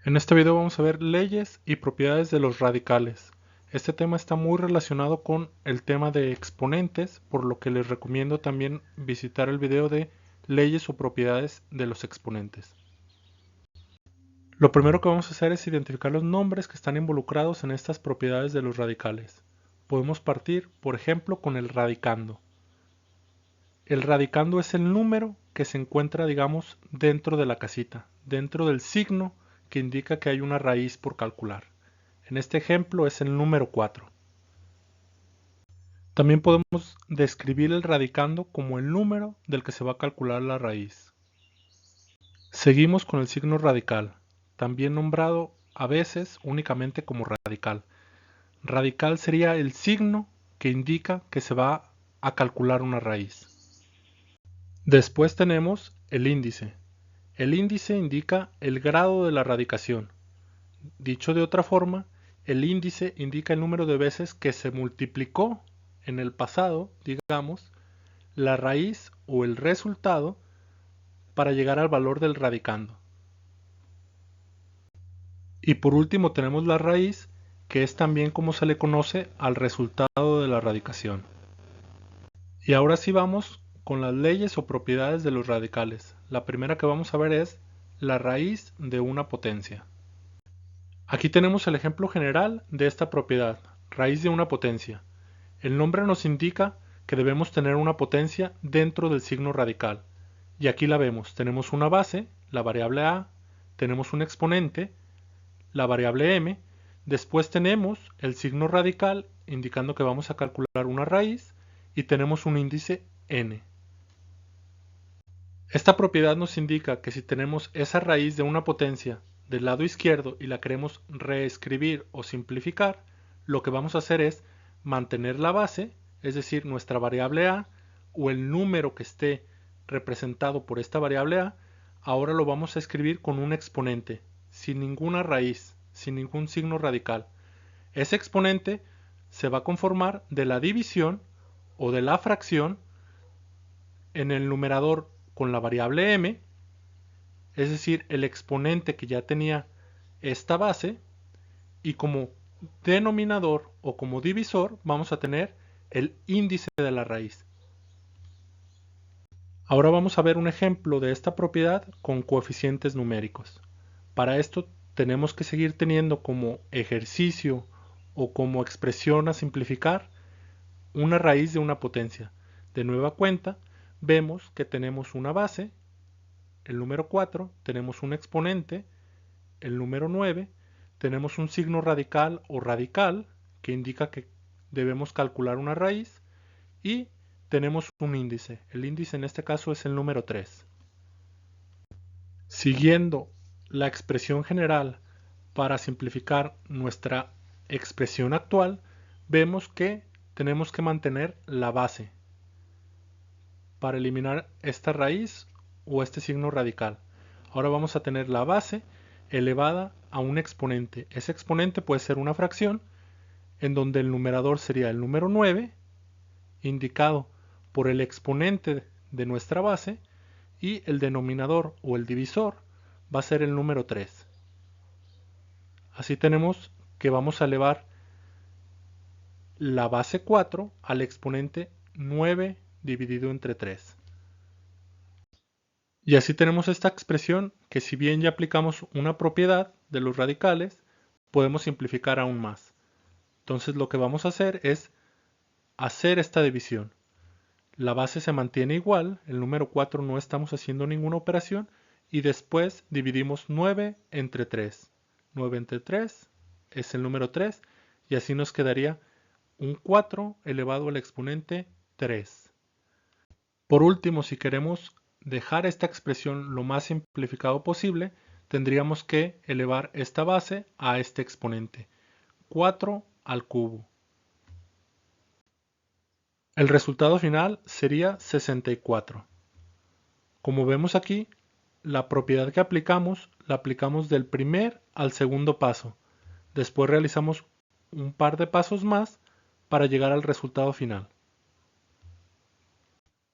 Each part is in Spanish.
En este video vamos a ver leyes y propiedades de los radicales. Este tema está muy relacionado con el tema de exponentes, por lo que les recomiendo también visitar el video de leyes o propiedades de los exponentes. Lo primero que vamos a hacer es identificar los nombres que están involucrados en estas propiedades de los radicales. Podemos partir, por ejemplo, con el radicando. El radicando es el número que se encuentra, digamos, dentro de la casita, dentro del signo que indica que hay una raíz por calcular. En este ejemplo es el número 4. También podemos describir el radicando como el número del que se va a calcular la raíz. Seguimos con el signo radical, también nombrado a veces únicamente como radical. Radical sería el signo que indica que se va a calcular una raíz. Después tenemos el índice. El índice indica el grado de la radicación. Dicho de otra forma, el índice indica el número de veces que se multiplicó en el pasado, digamos, la raíz o el resultado para llegar al valor del radicando. Y por último tenemos la raíz, que es también como se le conoce al resultado de la radicación. Y ahora sí vamos con las leyes o propiedades de los radicales. La primera que vamos a ver es la raíz de una potencia. Aquí tenemos el ejemplo general de esta propiedad, raíz de una potencia. El nombre nos indica que debemos tener una potencia dentro del signo radical. Y aquí la vemos, tenemos una base, la variable a, tenemos un exponente, la variable m, después tenemos el signo radical indicando que vamos a calcular una raíz y tenemos un índice n. Esta propiedad nos indica que si tenemos esa raíz de una potencia del lado izquierdo y la queremos reescribir o simplificar, lo que vamos a hacer es mantener la base, es decir, nuestra variable a o el número que esté representado por esta variable a, ahora lo vamos a escribir con un exponente, sin ninguna raíz, sin ningún signo radical. Ese exponente se va a conformar de la división o de la fracción en el numerador con la variable m, es decir, el exponente que ya tenía esta base, y como denominador o como divisor vamos a tener el índice de la raíz. Ahora vamos a ver un ejemplo de esta propiedad con coeficientes numéricos. Para esto tenemos que seguir teniendo como ejercicio o como expresión a simplificar una raíz de una potencia. De nueva cuenta, vemos que tenemos una base, el número 4, tenemos un exponente, el número 9, tenemos un signo radical o radical que indica que debemos calcular una raíz y tenemos un índice. El índice en este caso es el número 3. Siguiendo la expresión general para simplificar nuestra expresión actual, vemos que tenemos que mantener la base para eliminar esta raíz o este signo radical. Ahora vamos a tener la base elevada a un exponente. Ese exponente puede ser una fracción en donde el numerador sería el número 9, indicado por el exponente de nuestra base, y el denominador o el divisor va a ser el número 3. Así tenemos que vamos a elevar la base 4 al exponente 9 dividido entre 3. Y así tenemos esta expresión que, si bien ya aplicamos una propiedad de los radicales, podemos simplificar aún más. Entonces lo que vamos a hacer es hacer esta división. La base se mantiene igual, el número 4 no estamos haciendo ninguna operación, y después dividimos 9 entre 3. 9 entre 3 es el número 3, y así nos quedaría un 4 elevado al exponente 3. Por último, si queremos dejar esta expresión lo más simplificado posible, tendríamos que elevar esta base a este exponente, 4 al cubo. El resultado final sería 64. Como vemos aquí, la propiedad que aplicamos, la aplicamos del primer al segundo paso. Después realizamos un par de pasos más para llegar al resultado final.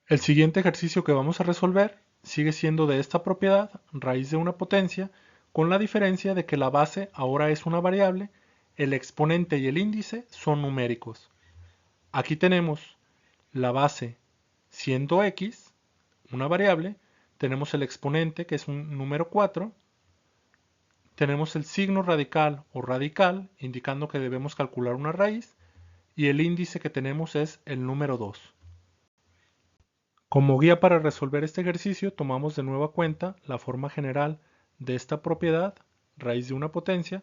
El siguiente ejercicio que vamos a resolver sigue siendo de esta propiedad, raíz de una potencia, con la diferencia de que la base ahora es una variable, el exponente y el índice son numéricos. Aquí tenemos la base siendo x, una variable, tenemos el exponente que es un número 4, tenemos el signo radical o radical indicando que debemos calcular una raíz y el índice que tenemos es el número 2. Como guía para resolver este ejercicio tomamos de nueva cuenta la forma general de esta propiedad, raíz de una potencia,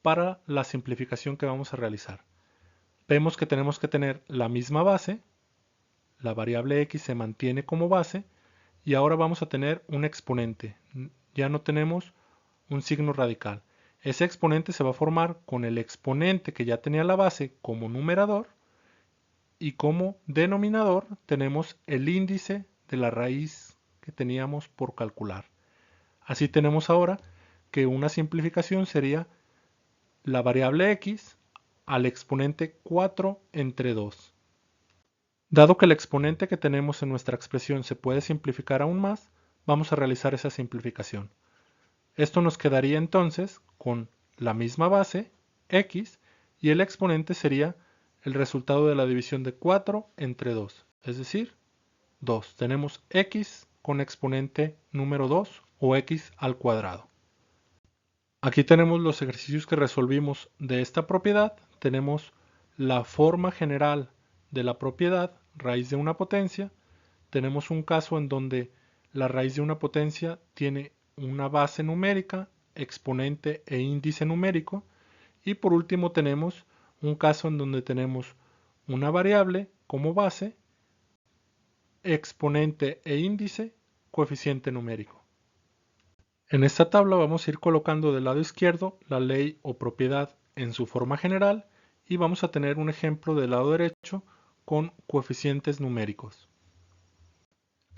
para la simplificación que vamos a realizar. Vemos que tenemos que tener la misma base, la variable x se mantiene como base y ahora vamos a tener un exponente. Ya no tenemos un signo radical. Ese exponente se va a formar con el exponente que ya tenía la base como numerador y como denominador tenemos el índice de la raíz que teníamos por calcular. Así tenemos ahora que una simplificación sería la variable x al exponente 4 entre 2. Dado que el exponente que tenemos en nuestra expresión se puede simplificar aún más, vamos a realizar esa simplificación. Esto nos quedaría entonces con la misma base, x, y el exponente sería el resultado de la división de 4 entre 2, es decir, 2. Tenemos x con exponente número 2 o x al cuadrado. Aquí tenemos los ejercicios que resolvimos de esta propiedad. Tenemos la forma general de la propiedad, raíz de una potencia. Tenemos un caso en donde la raíz de una potencia tiene una base numérica, exponente e índice numérico. Y por último tenemos un caso en donde tenemos una variable como base, exponente e índice, coeficiente numérico. En esta tabla vamos a ir colocando del lado izquierdo la ley o propiedad en su forma general y vamos a tener un ejemplo del lado derecho con coeficientes numéricos.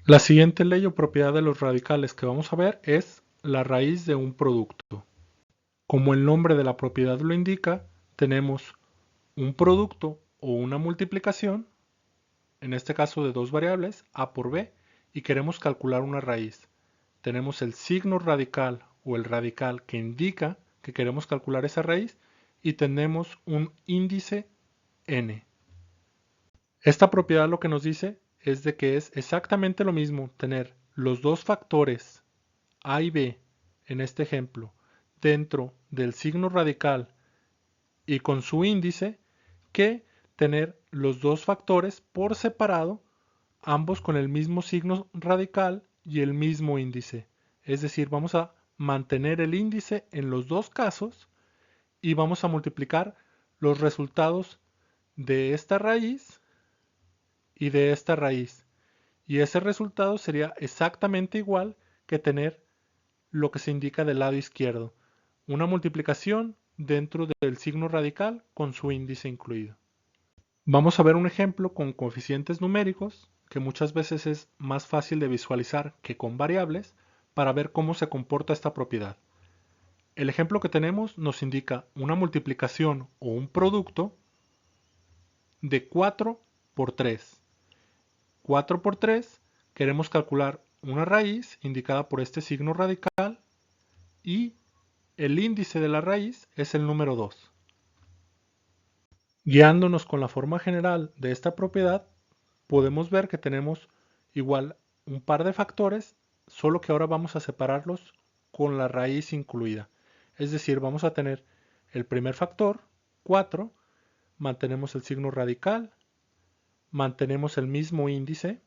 La siguiente ley o propiedad de los radicales que vamos a ver es la raíz de un producto. Como el nombre de la propiedad lo indica, tenemos un producto o una multiplicación, en este caso de dos variables, a por b, y queremos calcular una raíz. Tenemos el signo radical o el radical que indica que queremos calcular esa raíz y tenemos un índice n. Esta propiedad lo que nos dice es de que es exactamente lo mismo tener los dos factores a y b en este ejemplo dentro del signo radical y con su índice que tener los dos factores por separado, ambos con el mismo signo radical y el mismo índice. Es decir, vamos a mantener el índice en los dos casos y vamos a multiplicar los resultados de esta raíz y de esta raíz. Y ese resultado sería exactamente igual que tener lo que se indica del lado izquierdo, una multiplicación dentro del signo radical con su índice incluido. Vamos a ver un ejemplo con coeficientes numéricos, que muchas veces es más fácil de visualizar que con variables, para ver cómo se comporta esta propiedad. El ejemplo que tenemos nos indica una multiplicación o un producto de 4 por 3. 4 por 3 queremos calcular una raíz indicada por este signo radical y el índice de la raíz es el número 2. Guiándonos con la forma general de esta propiedad, podemos ver que tenemos igual un par de factores, solo que ahora vamos a separarlos con la raíz incluida. Es decir, vamos a tener el primer factor, 4, mantenemos el signo radical, mantenemos el mismo índice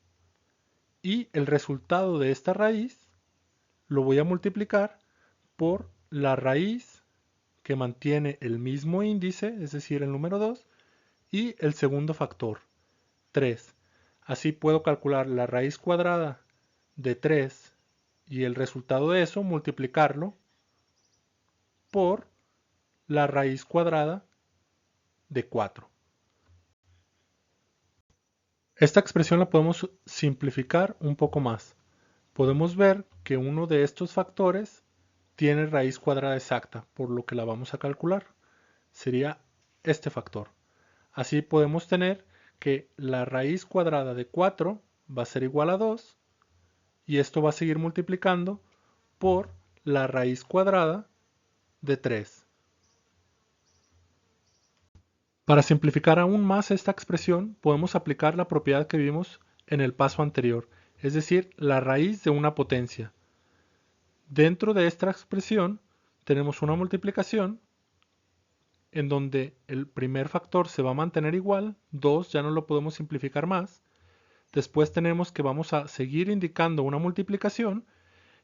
y el resultado de esta raíz lo voy a multiplicar por la raíz que mantiene el mismo índice, es decir, el número 2, y el segundo factor, 3. Así puedo calcular la raíz cuadrada de 3 y el resultado de eso multiplicarlo por la raíz cuadrada de 4. Esta expresión la podemos simplificar un poco más. Podemos ver que uno de estos factores tiene raíz cuadrada exacta, por lo que la vamos a calcular. Sería este factor. Así podemos tener que la raíz cuadrada de 4 va a ser igual a 2 y esto va a seguir multiplicando por la raíz cuadrada de 3. Para simplificar aún más esta expresión, podemos aplicar la propiedad que vimos en el paso anterior, es decir, la raíz de una potencia. Dentro de esta expresión tenemos una multiplicación en donde el primer factor se va a mantener igual, 2 ya no lo podemos simplificar más. Después tenemos que vamos a seguir indicando una multiplicación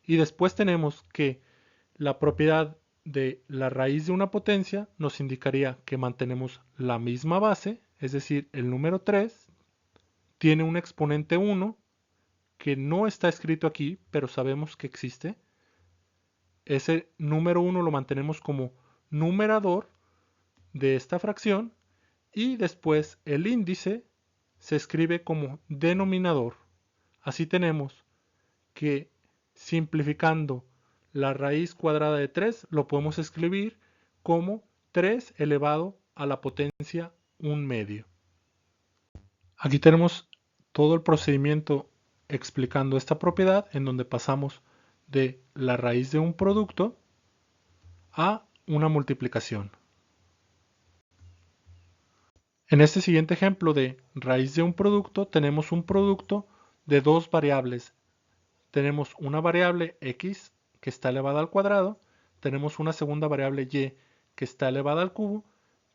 y después tenemos que la propiedad de la raíz de una potencia nos indicaría que mantenemos la misma base, es decir, el número 3 tiene un exponente 1 que no está escrito aquí, pero sabemos que existe. Ese número 1 lo mantenemos como numerador de esta fracción y después el índice se escribe como denominador. Así tenemos que simplificando la raíz cuadrada de 3 lo podemos escribir como 3 elevado a la potencia 1 medio. Aquí tenemos todo el procedimiento explicando esta propiedad en donde pasamos de la raíz de un producto a una multiplicación. En este siguiente ejemplo de raíz de un producto tenemos un producto de dos variables. Tenemos una variable x que está elevada al cuadrado, tenemos una segunda variable y que está elevada al cubo,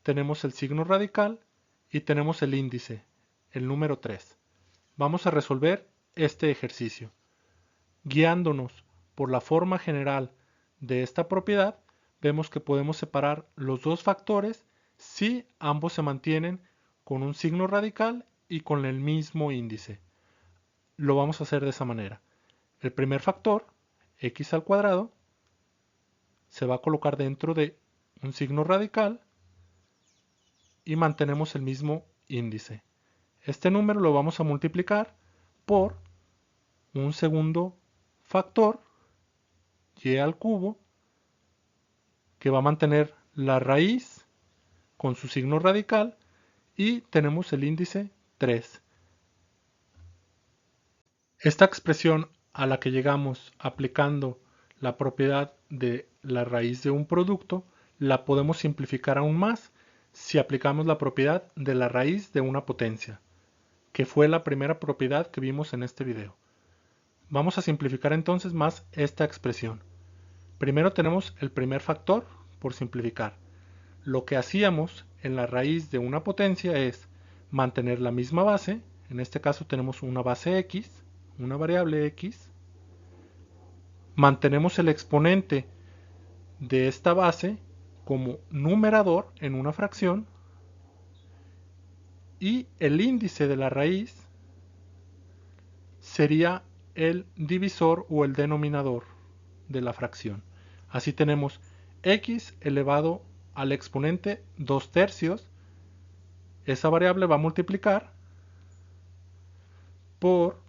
tenemos el signo radical y tenemos el índice, el número 3. Vamos a resolver este ejercicio. Guiándonos por la forma general de esta propiedad, vemos que podemos separar los dos factores si ambos se mantienen con un signo radical y con el mismo índice. Lo vamos a hacer de esa manera. El primer factor, x al cuadrado, se va a colocar dentro de un signo radical y mantenemos el mismo índice. Este número lo vamos a multiplicar por un segundo factor, y al cubo, que va a mantener la raíz con su signo radical y tenemos el índice 3. Esta expresión a la que llegamos aplicando la propiedad de la raíz de un producto la podemos simplificar aún más si aplicamos la propiedad de la raíz de una potencia, que fue la primera propiedad que vimos en este video. Vamos a simplificar entonces más esta expresión. Primero tenemos el primer factor por simplificar. Lo que hacíamos en la raíz de una potencia es mantener la misma base, en este caso tenemos una base x, una variable x, mantenemos el exponente de esta base como numerador en una fracción y el índice de la raíz sería el divisor o el denominador de la fracción. Así tenemos x elevado al exponente 2 tercios. Esa variable va a multiplicar por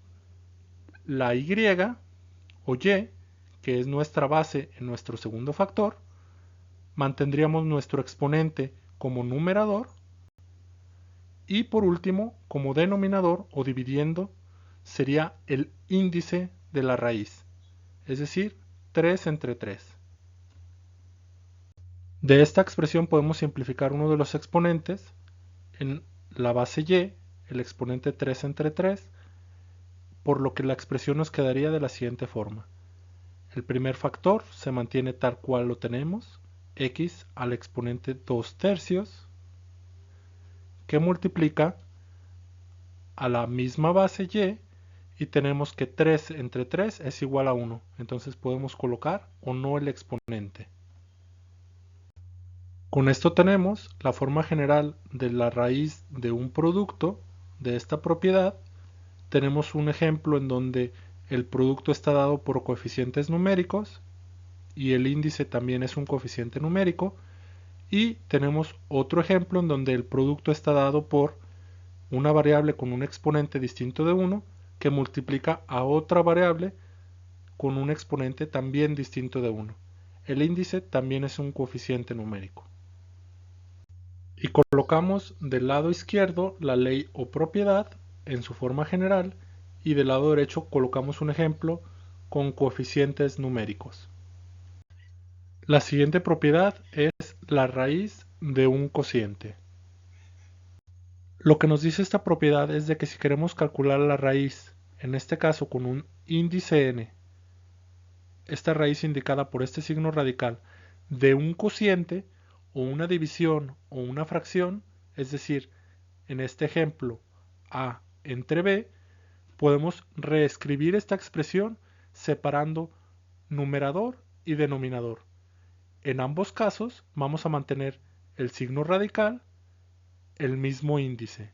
la y o y, que es nuestra base en nuestro segundo factor. Mantendríamos nuestro exponente como numerador y por último como denominador o dividiendo sería el índice de la raíz, es decir 3 entre 3. De esta expresión podemos simplificar uno de los exponentes en la base y, el exponente 3 entre 3, por lo que la expresión nos quedaría de la siguiente forma. El primer factor se mantiene tal cual lo tenemos, x al exponente 2 tercios, que multiplica a la misma base y tenemos que 3 entre 3 es igual a 1, entonces podemos colocar o no el exponente. Con esto tenemos la forma general de la raíz de un producto de esta propiedad. Tenemos un ejemplo en donde el producto está dado por coeficientes numéricos y el índice también es un coeficiente numérico. Y tenemos otro ejemplo en donde el producto está dado por una variable con un exponente distinto de 1 que multiplica a otra variable con un exponente también distinto de 1. El índice también es un coeficiente numérico. Y colocamos del lado izquierdo la ley o propiedad en su forma general y del lado derecho colocamos un ejemplo con coeficientes numéricos. La siguiente propiedad es la raíz de un cociente. Lo que nos dice esta propiedad es de que si queremos calcular la raíz, en este caso con un índice n, esta raíz indicada por este signo radical, de un cociente o una división o una fracción, es decir, en este ejemplo a entre b, podemos reescribir esta expresión separando numerador y denominador. En ambos casos vamos a mantener el signo radical, el mismo índice.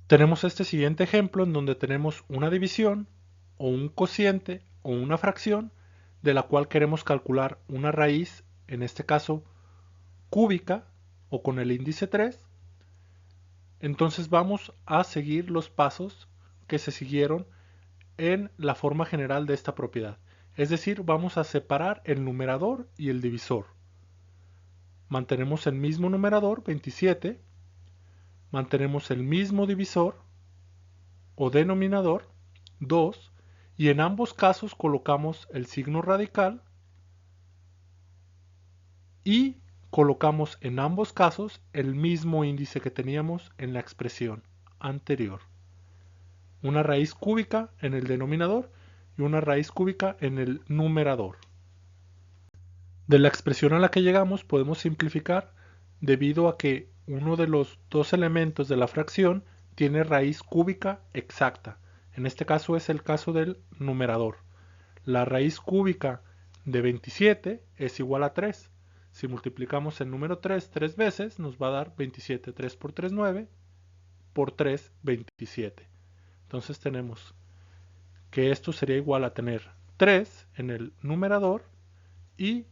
Tenemos este siguiente ejemplo en donde tenemos una división o un cociente o una fracción de la cual queremos calcular una raíz, en este caso cúbica o con el índice 3. Entonces vamos a seguir los pasos que se siguieron en la forma general de esta propiedad. Es decir, vamos a separar el numerador y el divisor. Mantenemos el mismo numerador, 27, mantenemos el mismo divisor o denominador, 2, y en ambos casos colocamos el signo radical y colocamos en ambos casos el mismo índice que teníamos en la expresión anterior. Una raíz cúbica en el denominador y una raíz cúbica en el numerador. De la expresión a la que llegamos podemos simplificar debido a que uno de los dos elementos de la fracción tiene raíz cúbica exacta. En este caso es el caso del numerador. La raíz cúbica de 27 es igual a 3. Si multiplicamos el número 3 tres veces nos va a dar 27. 3 por 3, 9. Por 3, 27. Entonces tenemos que esto sería igual a tener 3 en el numerador y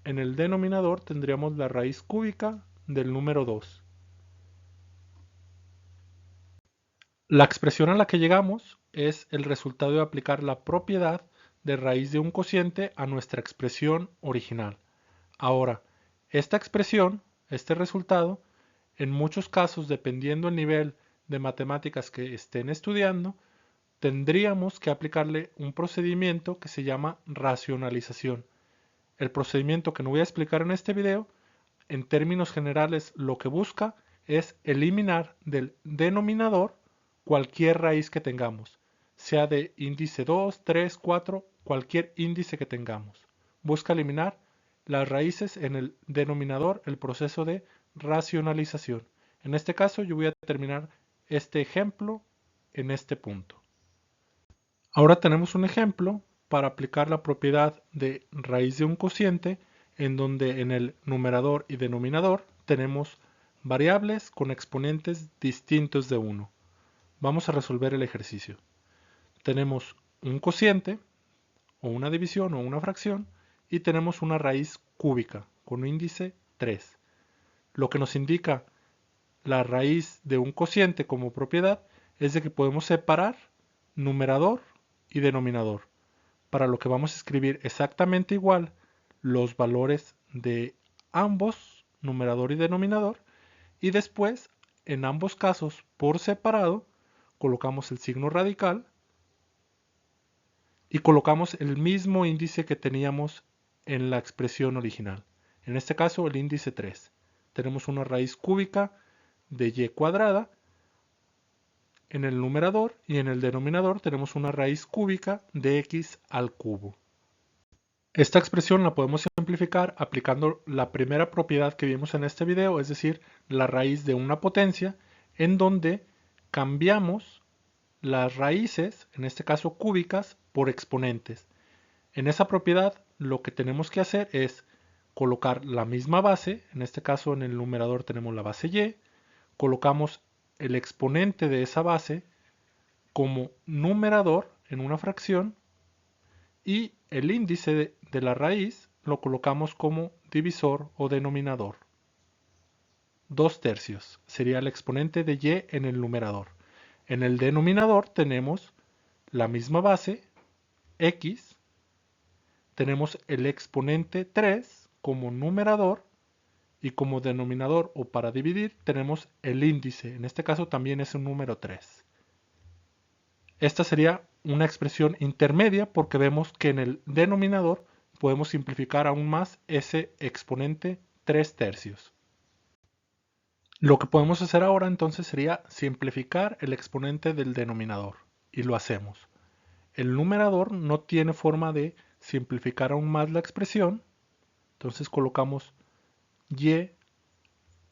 en el denominador tendríamos la raíz cúbica del número 2. La expresión a la que llegamos es el resultado de aplicar la propiedad de raíz de un cociente a nuestra expresión original. Ahora, esta expresión, este resultado, en muchos casos, dependiendo el nivel de matemáticas que estén estudiando, tendríamos que aplicarle un procedimiento que se llama racionalización. El procedimiento que no voy a explicar en este video, en términos generales, lo que busca es eliminar del denominador cualquier raíz que tengamos, sea de índice 2, 3, 4, cualquier índice que tengamos. Busca eliminar las raíces en el denominador, el proceso de racionalización. En este caso yo voy a terminar este ejemplo en este punto. Ahora tenemos un ejemplo para aplicar la propiedad de raíz de un cociente en donde en el numerador y denominador tenemos variables con exponentes distintos de 1. Vamos a resolver el ejercicio. Tenemos un cociente o una división o una fracción y tenemos una raíz cúbica con un índice 3. Lo que nos indica la raíz de un cociente como propiedad es de que podemos separar numerador y denominador, para lo que vamos a escribir exactamente igual los valores de ambos, numerador y denominador, y después, en ambos casos por separado, colocamos el signo radical y colocamos el mismo índice que teníamos en la expresión original. En este caso, el índice 3. Tenemos una raíz cúbica de y cuadrada en el numerador y en el denominador tenemos una raíz cúbica de x al cubo. Esta expresión la podemos simplificar aplicando la primera propiedad que vimos en este video, es decir, la raíz de una potencia, en donde cambiamos las raíces, en este caso cúbicas, por exponentes. En esa propiedad lo que tenemos que hacer es colocar la misma base, en este caso en el numerador tenemos la base y, colocamos el exponente de esa base como numerador en una fracción y el índice de la raíz lo colocamos como divisor o denominador. 2/3 sería el exponente de y en el numerador. En el denominador tenemos la misma base, x, tenemos el exponente 3 como numerador y como denominador o para dividir tenemos el índice, en este caso también es un número 3. Esta sería una expresión intermedia porque vemos que en el denominador podemos simplificar aún más ese exponente 3/3. Lo que podemos hacer ahora entonces sería simplificar el exponente del denominador, y lo hacemos. El numerador no tiene forma de simplificar aún más la expresión, entonces colocamos y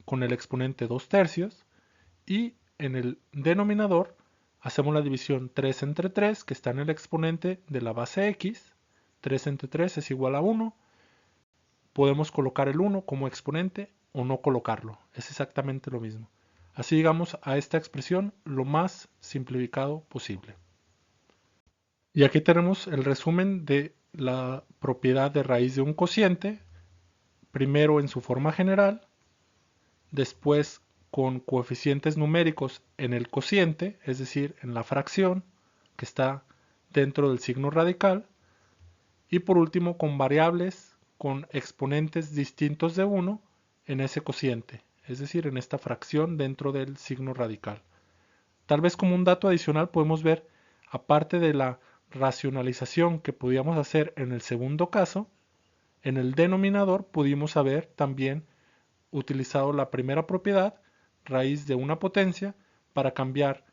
con el exponente 2/3 y en el denominador hacemos la división 3 entre 3 que está en el exponente de la base x. 3 entre 3 es igual a 1. Podemos colocar el 1 como exponente o no colocarlo. Es exactamente lo mismo. Así llegamos a esta expresión lo más simplificado posible. Y aquí tenemos el resumen de la propiedad de raíz de un cociente, primero en su forma general, después con coeficientes numéricos en el cociente, es decir, en la fracción que está dentro del signo radical, y por último con variables con exponentes distintos de 1 en ese cociente, es decir, en esta fracción dentro del signo radical. Tal vez como un dato adicional podemos ver, aparte de la racionalización que podíamos hacer en el segundo caso, en el denominador pudimos haber también utilizado la primera propiedad, raíz de una potencia, para cambiar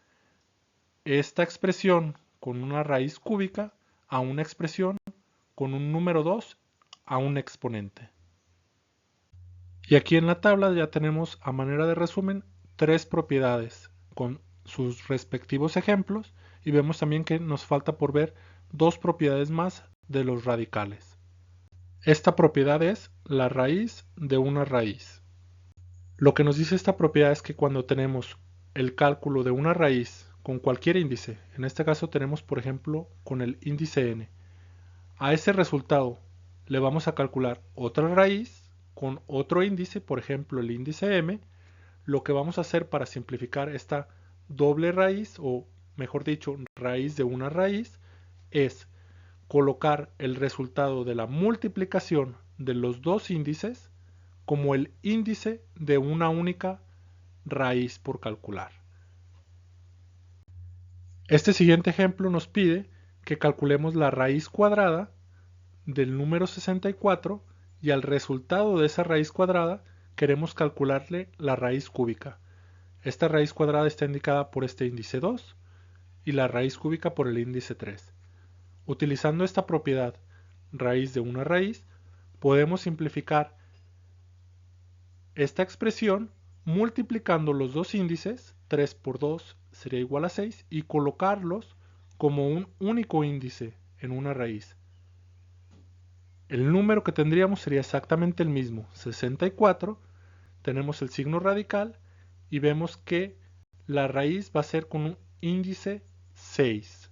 esta expresión con una raíz cúbica a una expresión con un número 2 a un exponente. Y aquí en la tabla ya tenemos a manera de resumen 3 propiedades con sus respectivos ejemplos, y vemos también que nos falta por ver 2 propiedades más de los radicales. Esta propiedad es la raíz de una raíz. Lo que nos dice esta propiedad es que cuando tenemos el cálculo de una raíz con cualquier índice, en este caso tenemos por ejemplo con el índice n, a ese resultado le vamos a calcular otra raíz con otro índice, por ejemplo el índice m. Lo que vamos a hacer para simplificar esta doble raíz, o mejor dicho, raíz de una raíz, es colocar el resultado de la multiplicación de los dos índices como el índice de una única raíz por calcular. Este siguiente ejemplo nos pide que calculemos la raíz cuadrada del número 64 y al resultado de esa raíz cuadrada queremos calcularle la raíz cúbica. Esta raíz cuadrada está indicada por este índice 2 y la raíz cúbica por el índice 3. Utilizando esta propiedad raíz de una raíz, podemos simplificar esta expresión multiplicando los dos índices, 3 por 2 sería igual a 6, y colocarlos como un único índice en una raíz. El número que tendríamos sería exactamente el mismo, 64, tenemos el signo radical y vemos que la raíz va a ser con un índice 6.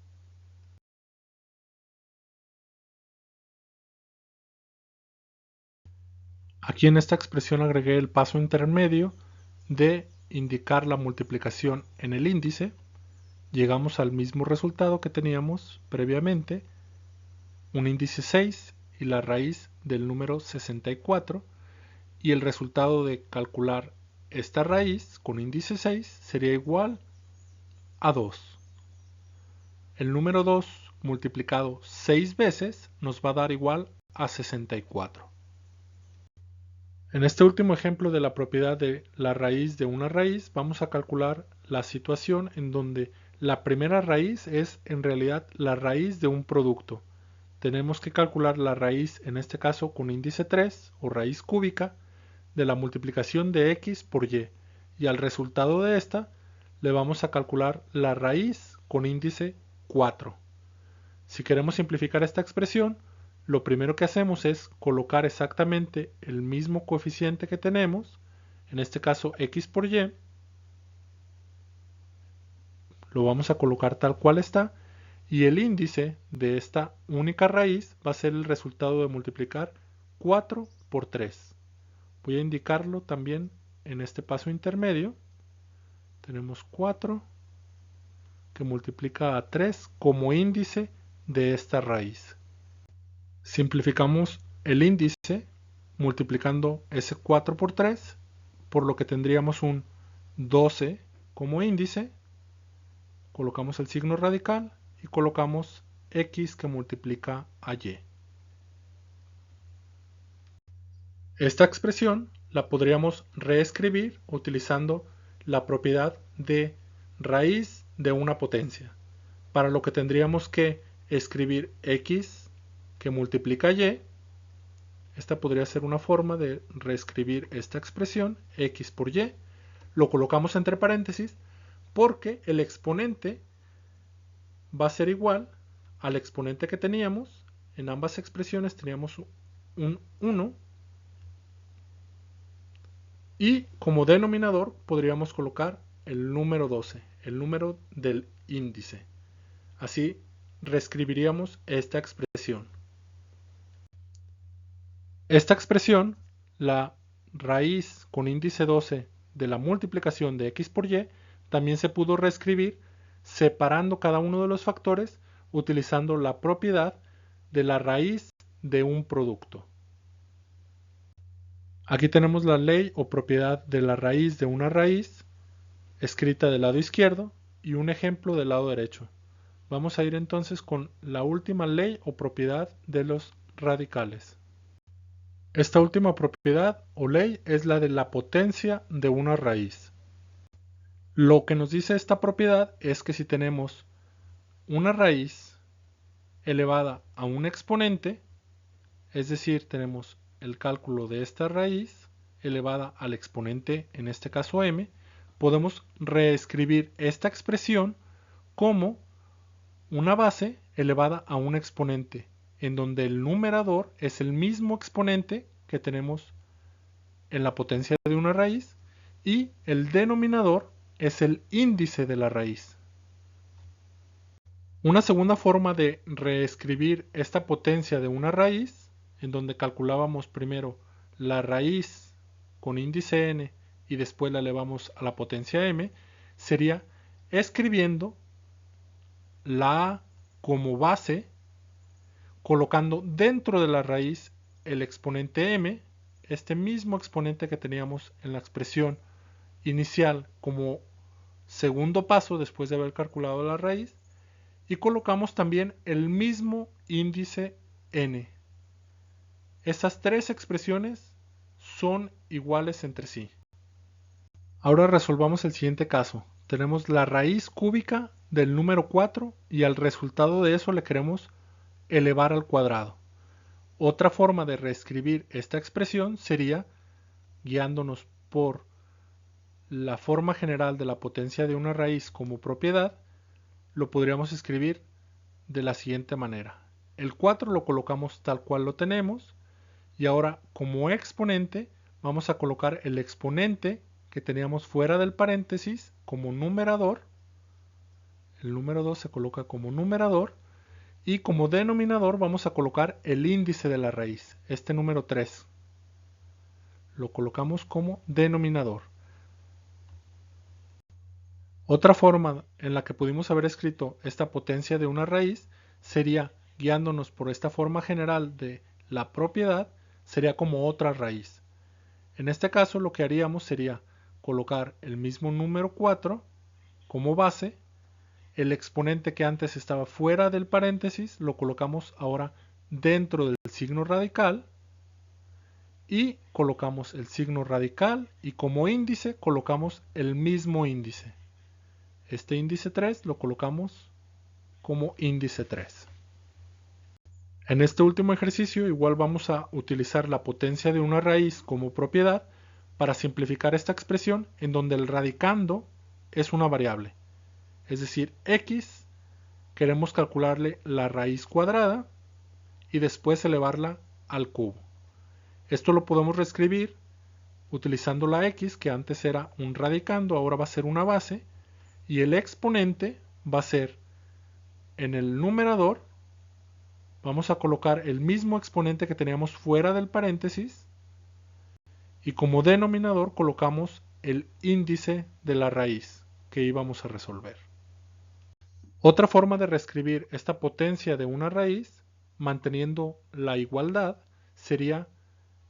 Aquí en esta expresión agregué el paso intermedio de indicar la multiplicación en el índice. Llegamos al mismo resultado que teníamos previamente, un índice 6 y la raíz del número 64, y el resultado de calcular esta raíz con índice 6 sería igual a 2. El número 2 multiplicado 6 veces nos va a dar igual a 64. En este último ejemplo de la propiedad de la raíz de una raíz, vamos a calcular la situación en donde la primera raíz es en realidad la raíz de un producto. Tenemos que calcular la raíz, en este caso con índice 3 o raíz cúbica, de la multiplicación de x por y al resultado de esta le vamos a calcular la raíz con índice 4. Si queremos simplificar esta expresión, lo primero que hacemos es colocar exactamente el mismo coeficiente que tenemos, en este caso x por y, lo vamos a colocar tal cual está, y el índice de esta única raíz va a ser el resultado de multiplicar 4 por 3. Voy a indicarlo también en este paso intermedio. Tenemos 4 que multiplica a 3 como índice de esta raíz. Simplificamos el índice multiplicando ese 4 por 3, por lo que tendríamos un 12 como índice, colocamos el signo radical y colocamos x que multiplica a y. Esta expresión la podríamos reescribir utilizando la propiedad de raíz de una potencia, para lo que tendríamos que escribir x que multiplica y. Esta podría ser una forma de reescribir esta expresión, x por y. Lo colocamos entre paréntesis porque el exponente va a ser igual al exponente que teníamos. En ambas expresiones teníamos un 1. Y como denominador podríamos colocar el número 12, el número del índice. Así reescribiríamos esta expresión. Esta expresión, la raíz con índice 12 de la multiplicación de x por y, también se pudo reescribir separando cada uno de los factores utilizando la propiedad de la raíz de un producto. Aquí tenemos la ley o propiedad de la raíz de una raíz escrita del lado izquierdo y un ejemplo del lado derecho. Vamos a ir entonces con la última ley o propiedad de los radicales. Esta última propiedad o ley es la de la potencia de una raíz. Lo que nos dice esta propiedad es que si tenemos una raíz elevada a un exponente, es decir, tenemos el cálculo de esta raíz elevada al exponente, en este caso m, podemos reescribir esta expresión como una base elevada a un exponente, en donde el numerador es el mismo exponente que tenemos en la potencia de una raíz y el denominador es el índice de la raíz. Una segunda forma de reescribir esta potencia de una raíz, en donde calculábamos primero la raíz con índice n y después la elevamos a la potencia m, sería escribiendo la a como base, colocando dentro de la raíz el exponente m, este mismo exponente que teníamos en la expresión inicial como segundo paso después de haber calculado la raíz, y colocamos también el mismo índice n. Estas tres expresiones son iguales entre sí. Ahora resolvamos el siguiente caso. Tenemos la raíz cúbica del número 4 y al resultado de eso le queremos elevar al cuadrado. Otra forma de reescribir esta expresión sería, guiándonos por la forma general de la potencia de una raíz como propiedad, lo podríamos escribir de la siguiente manera. El 4 lo colocamos tal cual lo tenemos y ahora como exponente vamos a colocar el exponente que teníamos fuera del paréntesis como numerador. El número 2 se coloca como numerador y como denominador vamos a colocar el índice de la raíz, este número 3. Lo colocamos como denominador. Otra forma en la que pudimos haber escrito esta potencia de una raíz sería, guiándonos por esta forma general de la propiedad, sería como otra raíz. En este caso lo que haríamos sería colocar el mismo número 4 como base, el exponente que antes estaba fuera del paréntesis lo colocamos ahora dentro del signo radical y colocamos el signo radical y como índice colocamos el mismo índice. Este índice 3 lo colocamos como índice 3. En este último ejercicio igual vamos a utilizar la potencia de una raíz como propiedad para simplificar esta expresión en donde el radicando es una variable. Es decir, x queremos calcularle la raíz cuadrada y después elevarla al cubo. Esto lo podemos reescribir utilizando la x que antes era un radicando, ahora va a ser una base. Y el exponente va a ser en el numerador, vamos a colocar el mismo exponente que teníamos fuera del paréntesis y como denominador colocamos el índice de la raíz que íbamos a resolver. Otra forma de reescribir esta potencia de una raíz manteniendo la igualdad sería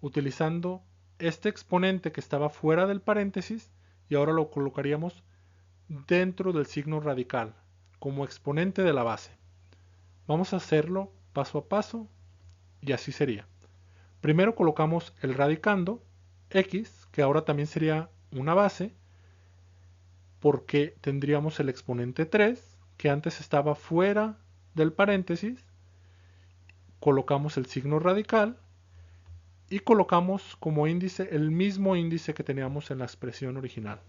utilizando este exponente que estaba fuera del paréntesis y ahora lo colocaríamos dentro del signo radical. como exponente de la base. Vamos a hacerlo paso a paso y así sería. Primero colocamos el radicando x, que ahora también sería una base, porque tendríamos el exponente 3, que antes estaba fuera del paréntesis. Colocamos el signo radical y colocamos como índice el mismo índice que teníamos en la expresión original.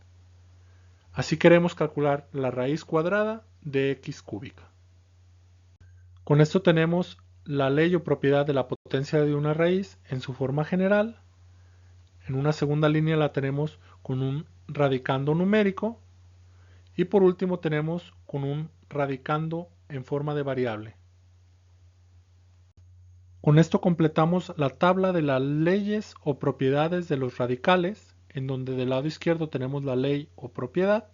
Así queremos calcular la raíz cuadrada de x cúbica. Con esto tenemos la ley o propiedad de la potencia de una raíz en su forma general. En una segunda línea la tenemos con un radicando numérico. Y por último tenemos con un radicando en forma de variable. Con esto completamos la tabla de las leyes o propiedades de los radicales, en donde del lado izquierdo tenemos la ley o propiedad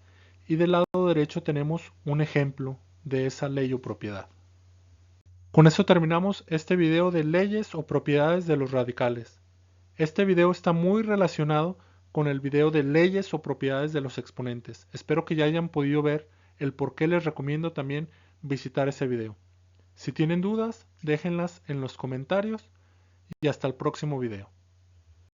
y del lado derecho tenemos un ejemplo de esa ley o propiedad. Con esto terminamos este video de leyes o propiedades de los radicales. Este video está muy relacionado con el video de leyes o propiedades de los exponentes. Espero que ya hayan podido ver el por qué les recomiendo también visitar ese video. Si tienen dudas, déjenlas en los comentarios y hasta el próximo video.